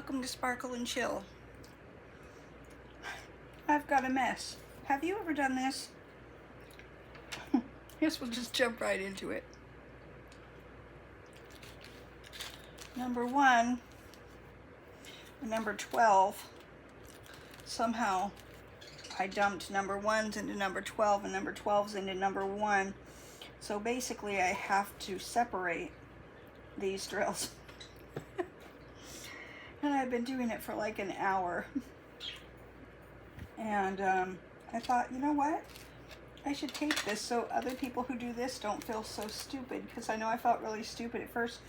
welcome to Sparkle and Chill. I've got a mess. Have you ever done this? Guess we'll just jump right into it. Number 1 and number 12. Somehow I dumped number 1s into number 12 and number 12s into number 1. So basically I have to separate these drills. And I've been doing it for like an hour. And I thought, you know what? I should tape this so other people who do this don't feel so stupid, because I know I felt really stupid at first.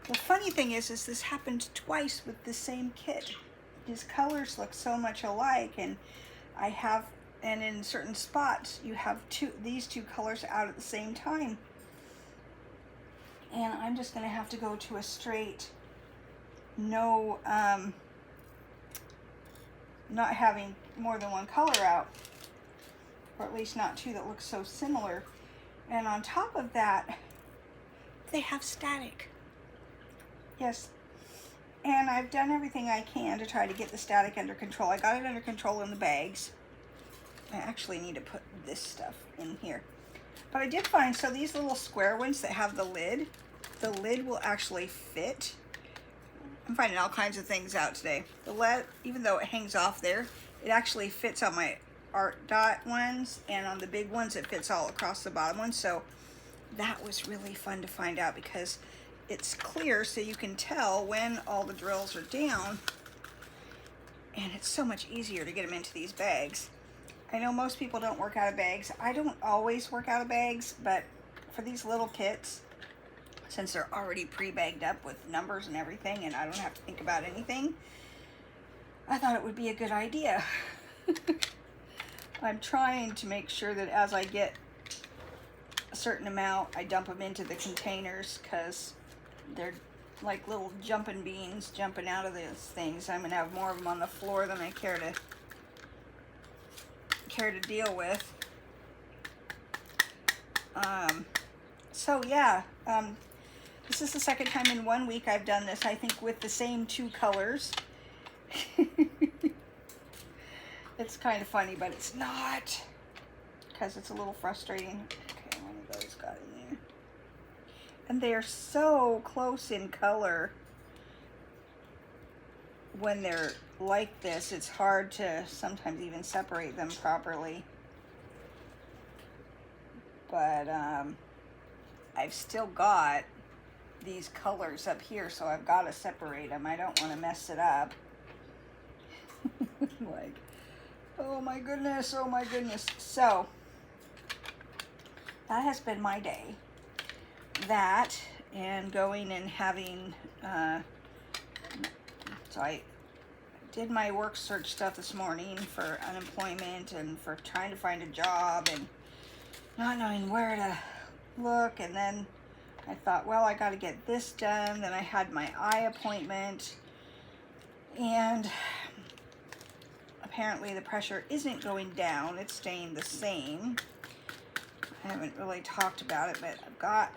The funny thing is this happened twice with the same kit. These colors look so much alike, and in certain spots you have these two colors out at the same time. And I'm just going to have to go to a straight, no, not having more than one color out, or at least not two that look so similar. And on top of that, they have static. Yes. And I've done everything I can to try to get the static under control. I got it under control in the bags. I actually need to put this stuff in here. But I did find, so these little square ones that have the lid will actually fit. I'm finding all kinds of things out today. The lead, even though it hangs off there, it actually fits on my art dot ones, and on the big ones it fits all across the bottom one. So that was really fun to find out, because it's clear so you can tell when all the drills are down, and it's so much easier to get them into these bags. I know most people don't work out of bags. I don't always work out of bags, but for these little kits, since they're already pre-bagged up with numbers and everything, and I don't have to think about anything, I thought it would be a good idea. I'm trying to make sure that as I get a certain amount, I dump them into the containers, because they're like little jumping beans jumping out of these things. I'm going to have more of them on the floor than I care to deal with. So yeah, this is the second time in 1 week I've done this, I think, with the same two colors. It's kind of funny, but it's not, because it's a little frustrating. Okay, one of those got in there. And they are so close in color. When they're like this, it's hard to sometimes even separate them properly. But I've still got these colors up here, so I've got to separate them. I don't want to mess it up. Like, oh my goodness, oh my goodness. So that has been my day. That, and going and having, so I did my work search stuff this morning for unemployment and for trying to find a job and not knowing where to look. And then I thought, well, I got to get this done. Then I had my eye appointment, and apparently the pressure isn't going down, it's staying the same. I haven't really talked about it, but I've got,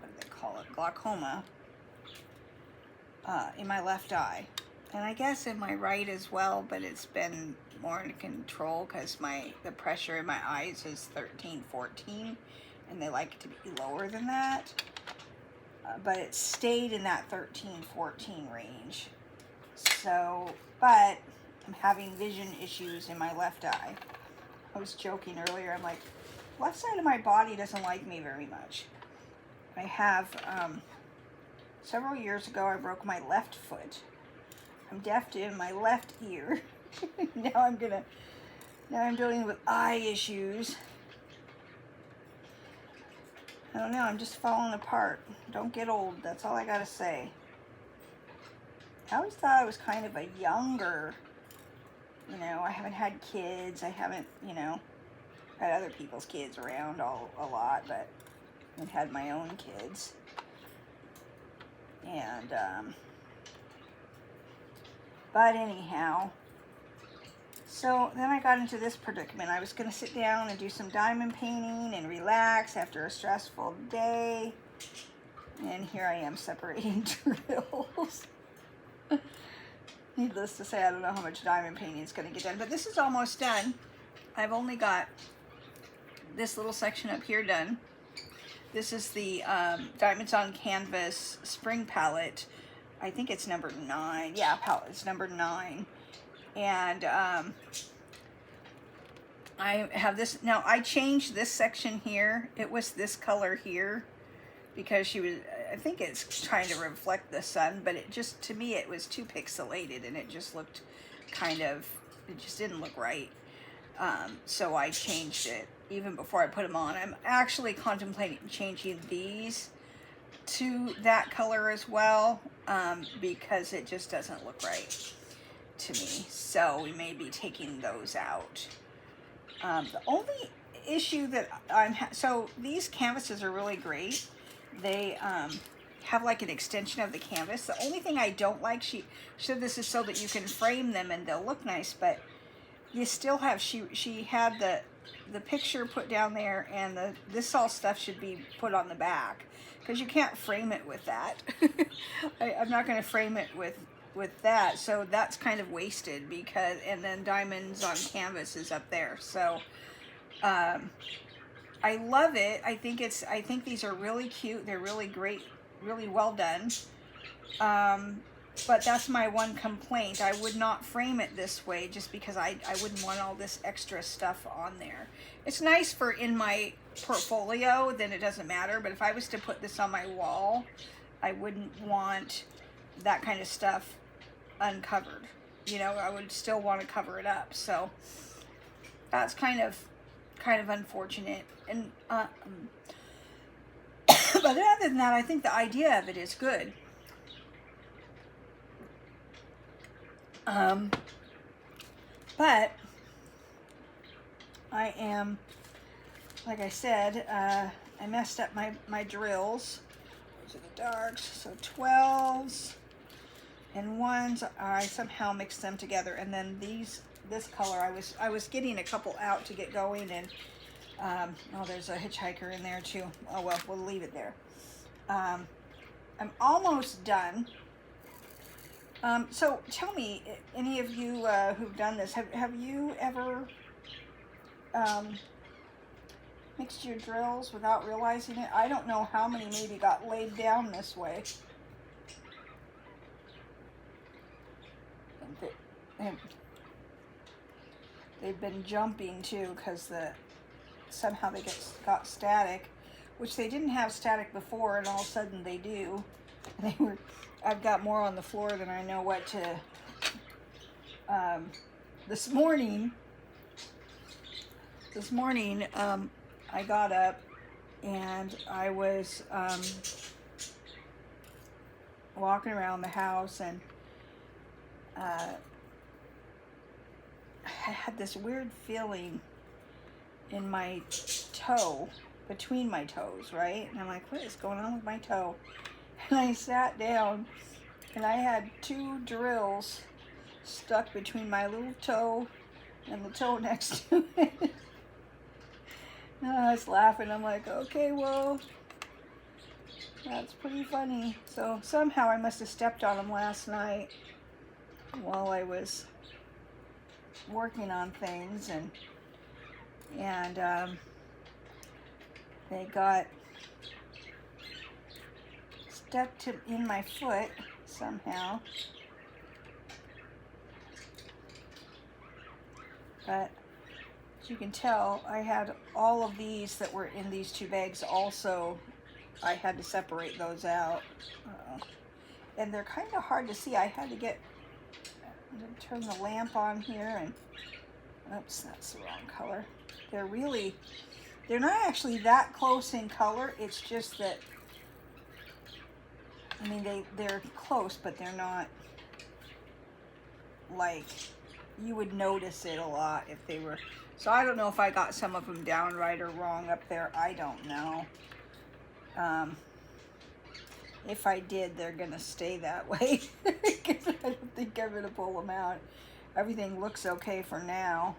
what do they call it, glaucoma in my left eye. And I guess in my right as well, but it's been more in control because the pressure in my eyes is 13, 14, and they like it to be lower than that. But it stayed in that 13, 14 range. So, but I'm having vision issues in my left eye. I was joking earlier, I'm like, left side of my body doesn't like me very much. I have, several years ago, I broke my left foot. I'm deaf in my left ear. now I'm dealing with eye issues. I don't know, I'm just falling apart. Don't get old, that's all I gotta say. I always thought I was kind of a younger, I haven't had kids, I haven't, had other people's kids around a lot, but I've had my own kids. And, but anyhow, so then I got into this predicament. I was going to sit down and do some diamond painting and relax after a stressful day. And here I am separating drills. Needless to say, I don't know how much diamond painting is going to get done, but this is almost done. I've only got this little section up here done. This is the Diamonds on Canvas Spring Palette. I think it's number 9. Yeah, palette, it's number 9. And I have this, now I changed this section here. It was this color here because she was, I think it's trying to reflect the sun, but it just, to me, it was too pixelated and it just looked kind of, it just didn't look right. So I changed it even before I put them on. I'm actually contemplating changing these to that color as well, because it just doesn't look right to me. So we may be taking those out. The only issue that so these canvases are really great. They have like an extension of the canvas. The only thing I don't like, she said this is so that you can frame them and they'll look nice, but you still have, she had the picture put down there, and this all stuff should be put on the back, because you can't frame it with that. I'm not going to frame it with that, so that's kind of wasted, because, and then Diamonds on Canvas is up there. So I love it. I think these are really cute. They're really great, really well done. But that's my one complaint. I would not frame it this way just because I wouldn't want all this extra stuff on there. It's nice for in my portfolio, then it doesn't matter. But if I was to put this on my wall, I wouldn't want that kind of stuff uncovered. You know, I would still want to cover it up. So that's kind of unfortunate. And but other than that, I think the idea of it is good. But I am, like I said, I messed up my drills. Those are the darks, so 12s and 1s. I somehow mixed them together, and then this color, I was getting a couple out to get going, and oh, there's a hitchhiker in there too. Oh well, we'll leave it there. I'm almost done. So tell me, any of you who've done this, have you ever mixed your drills without realizing it? I don't know how many maybe got laid down this way. They've been jumping too, because somehow they got static, which they didn't have static before, and all of a sudden they do. I've got more on the floor than I know what to. This morning, I got up and I was walking around the house, and I had this weird feeling in my toe, between my toes, right? And I'm like, what is going on with my toe? And I sat down, and I had 2 drills stuck between my little toe and the toe next to it. And I was laughing. I'm like, okay, well, that's pretty funny. So somehow I must have stepped on them last night while I was working on things, and they got stuck in my foot somehow. But as you can tell, I had all of these that were in these 2 bags also. I had to separate those out. And they're kind of hard to see. I had to turn the lamp on here, and oops, that's the wrong color. They're not actually that close in color. It's just that, I mean, they're close, but they're not like, you would notice it a lot if they were. So I don't know if I got some of them down right or wrong up there. I don't know. If I did, they're gonna stay that way, because I don't think I'm gonna pull them out. Everything looks okay for now.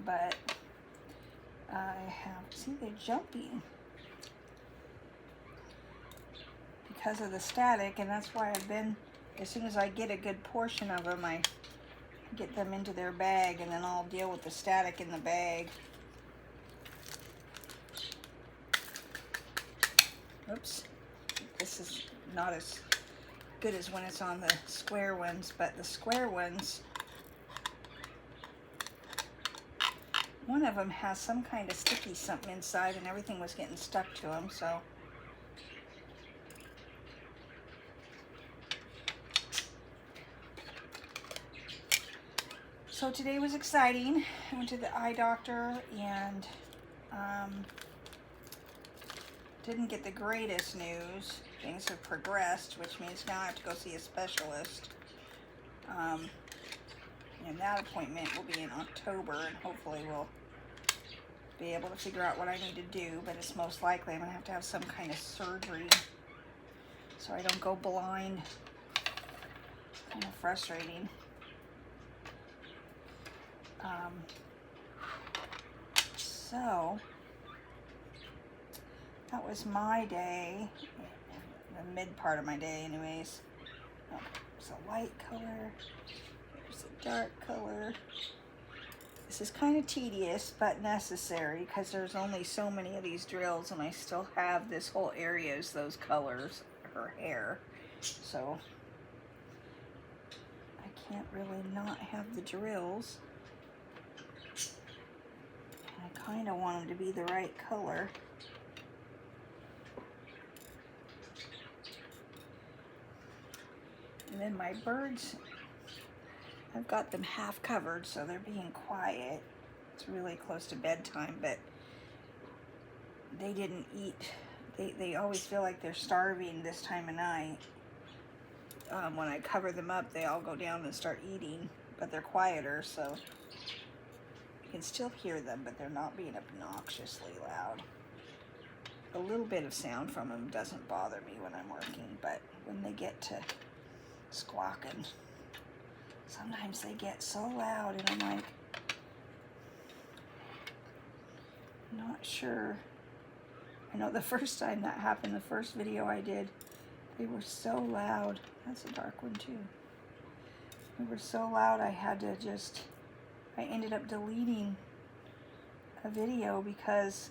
But I have, see, they're jumping. because of the static, and that's why I've been, as soon as I get a good portion of them, I get them into their bag, and then I'll deal with the static in the bag. Oops, this is not as good as when it's on the square ones, but the square ones, one of them has some kind of sticky something inside, and everything was getting stuck to them, so. So today was exciting. I went to the eye doctor and didn't get the greatest news. Things have progressed, which means now I have to go see a specialist. And that appointment will be in October, and hopefully we'll be able to figure out what I need to do, but it's most likely I'm going to have some kind of surgery so I don't go blind. Kind of frustrating. So that was my day, the mid part of my day anyways. Oh, there's a light color, there's a dark color. This is kind of tedious but necessary because there's only so many of these drills, and I still have this whole area is those colors, her hair, so I can't really not have the drills. I kind of want them to be the right color. And then my birds, I've got them half covered, so they're being quiet. It's really close to bedtime, but they didn't eat. They always feel like they're starving this time of night. When I cover them up, they all go down and start eating, but they're quieter, so you can still hear them, but they're not being obnoxiously loud. A little bit of sound from them doesn't bother me when I'm working, but when they get to squawking, sometimes they get so loud, and I'm like, not sure. I know the first time that happened, the first video I did, they were so loud. That's a dark one too. They were so loud I had to I ended up deleting a video because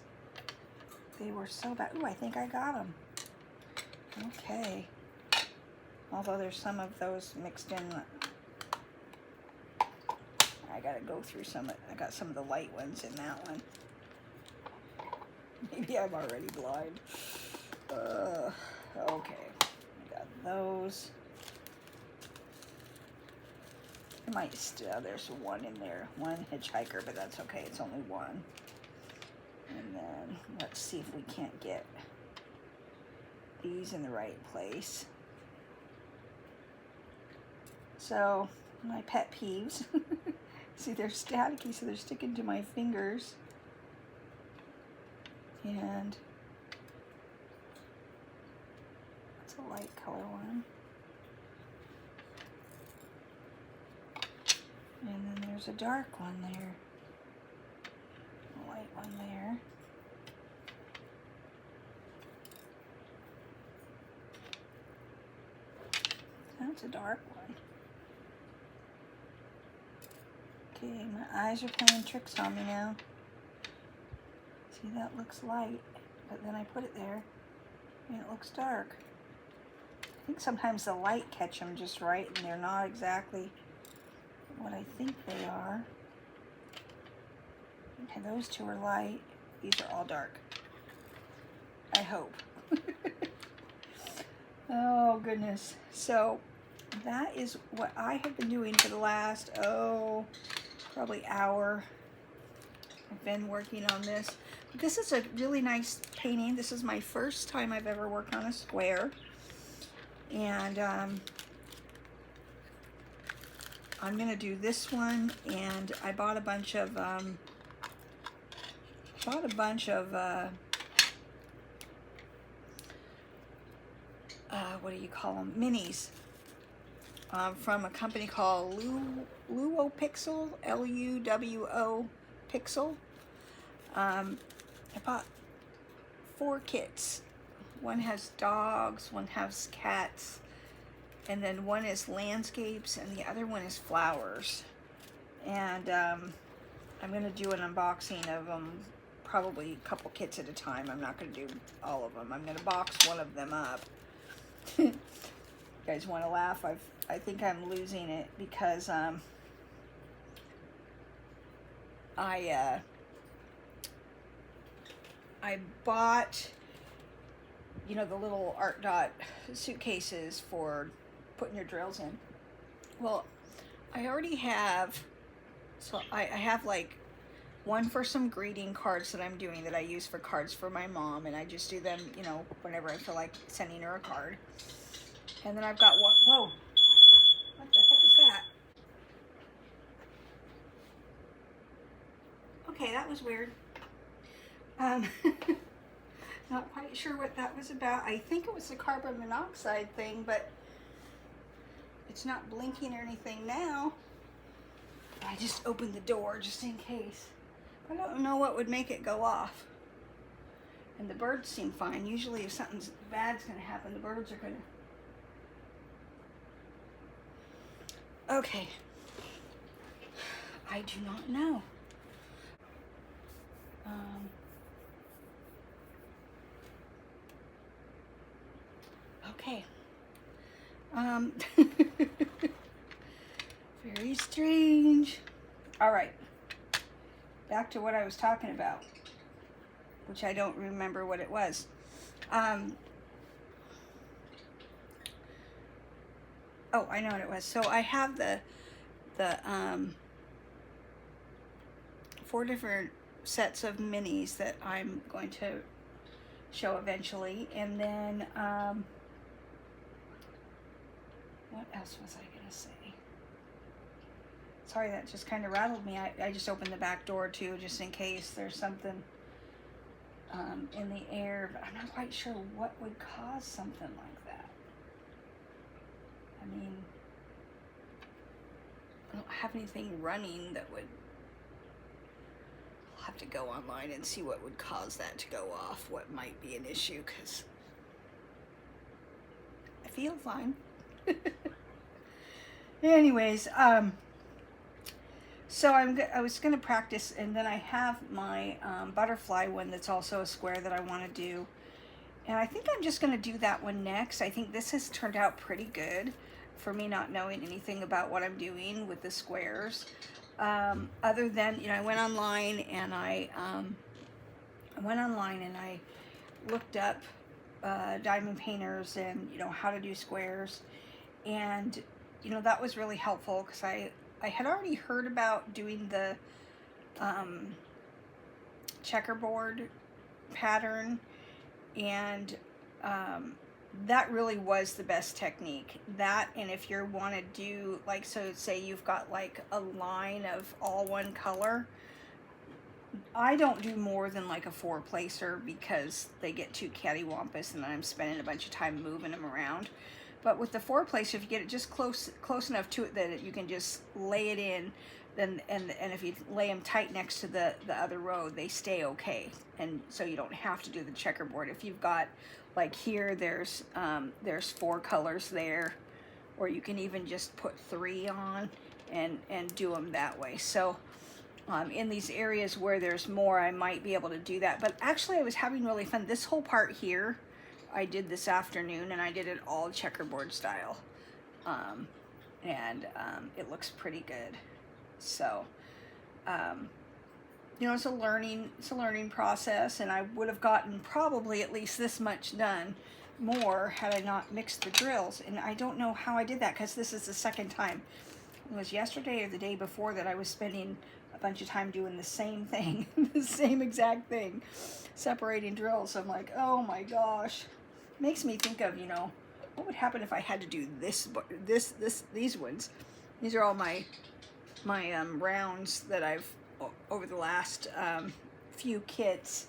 they were so bad. Ooh, I think I got them. Okay. Although there's some of those mixed in. I gotta go through some. I got some of the light ones in that one. Maybe I'm already blind. Okay. I got those. I might still, there's one in there. One hitchhiker, but that's okay. It's only one. And then let's see if we can't get these in the right place. So, my pet peeves. See, they're staticky, so they're sticking to my fingers. And that's a light color one. And then there's a dark one there. A light one there. That's a dark one. Okay, my eyes are playing tricks on me now. See, that looks light, but then I put it there and it looks dark. I think sometimes the light catch them just right and they're not exactly what I think they are. Okay, those two are light. These are all dark. I hope. Oh, goodness. So that is what I have been doing for the last, probably hour. I've been working on this. This is a really nice painting. This is my first time I've ever worked on a square. And I'm gonna do this one, and I bought a bunch of what do you call them? Minis from a company called Luwo Pixel, Luwo Pixel. I bought 4 kits, One has dogs, one has cats, and then one is landscapes, and the other one is flowers. And I'm going to do an unboxing of them, probably a couple kits at a time. I'm not going to do all of them. I'm going to box one of them up. You guys want to laugh? I think I'm losing it because I bought, you know, the little Art Dot suitcases for putting your drills in. Well, I already have, so I have like one for some greeting cards that I'm doing that I use for cards for my mom, and I just do them, you know, whenever I feel like sending her a card. And then I've got one, whoa, what the heck is that? Okay, that was weird. Not quite sure what that was about. I think it was the carbon monoxide thing, but it's not blinking or anything now. I just opened the door just in case. I don't know what would make it go off. And the birds seem fine. Usually if something bad's going to happen, the birds are going to... Okay. I do not know. Okay. Very strange. All right. Back to what I was talking about, which I don't remember what it was. Oh, I know what it was. So I have the 4 different sets of minis that I'm going to show eventually, and then what else was I gonna say? Sorry, that just kind of rattled me. I just opened the back door too, just in case there's something in the air, but I'm not quite sure what would cause something like that. I mean, I don't have anything running that would... I'll have to go online and see what would cause that to go off, what might be an issue, because I feel fine. Anyways, so I was going to practice, and then I have my butterfly one that's also a square that I want to do. And I think I'm just going to do that one next. I think this has turned out pretty good for me not knowing anything about what I'm doing with the squares. Other than, you know, I went online and I looked up diamond painters and, you know, how to do squares. And, you know, that was really helpful because I had already heard about doing the checkerboard pattern, and that really was the best technique. That, and if you want to do, like, so say you've got like a line of all one color, I don't do more than like a 4-placer because they get too cattywampus and I'm spending a bunch of time moving them around. But with the 4-placer, if you get it just close enough to it that you can just lay it in, then and if you lay them tight next to the other row, they stay okay. And so you don't have to do the checkerboard. If you've got, like here, there's 4 colors there, or you can even just put 3 on and do them that way. So in these areas where there's more, I might be able to do that. But actually, I was having really fun. This whole part here, I did this afternoon, and I did it all checkerboard style, and it looks pretty good. So, you know, it's a learning process, and I would have gotten probably at least this much done more had I not mixed the drills. And I don't know how I did that because this is the second time. It was yesterday or the day before that I was spending a bunch of time doing the same thing, the same exact thing, separating drills. I'm like, oh my gosh. Makes me think of, you know, what would happen if I had to do these ones. These are all my rounds that I've, over the last few kits,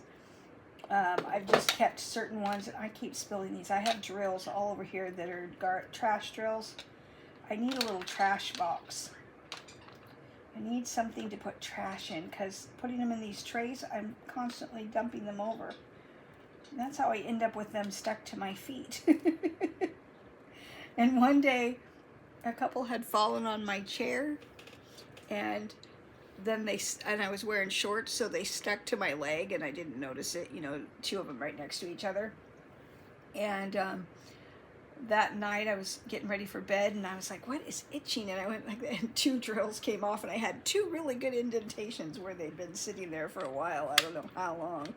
I've just kept certain ones. I keep spilling these. I have drills all over here that are trash drills. I need a little trash box. I need something to put trash in, because putting them in these trays, I'm constantly dumping them over. That's how I end up with them stuck to my feet. And one day, a couple had fallen on my chair, and then I was wearing shorts, so they stuck to my leg, and I didn't notice it. You know, two of them right next to each other. And that night I was getting ready for bed, and I was like, what is itching? And I went like that, and 2 drills came off, and I had 2 really good indentations where they'd been sitting there for a while. I don't know how long.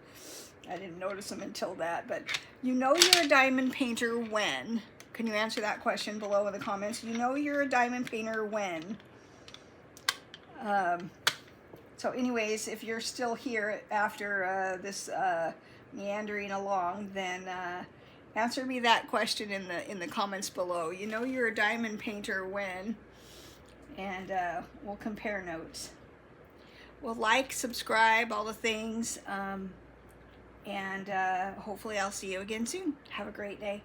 I didn't notice them until that. But you know you're a diamond painter when? Can you answer that question below in the comments? You know you're a diamond painter when? So anyways, if you're still here after this meandering along, then answer me that question in the comments below. You know you're a diamond painter when? And we'll compare notes. Well, like, subscribe, all the things. And hopefully I'll see you again soon. Have a great day.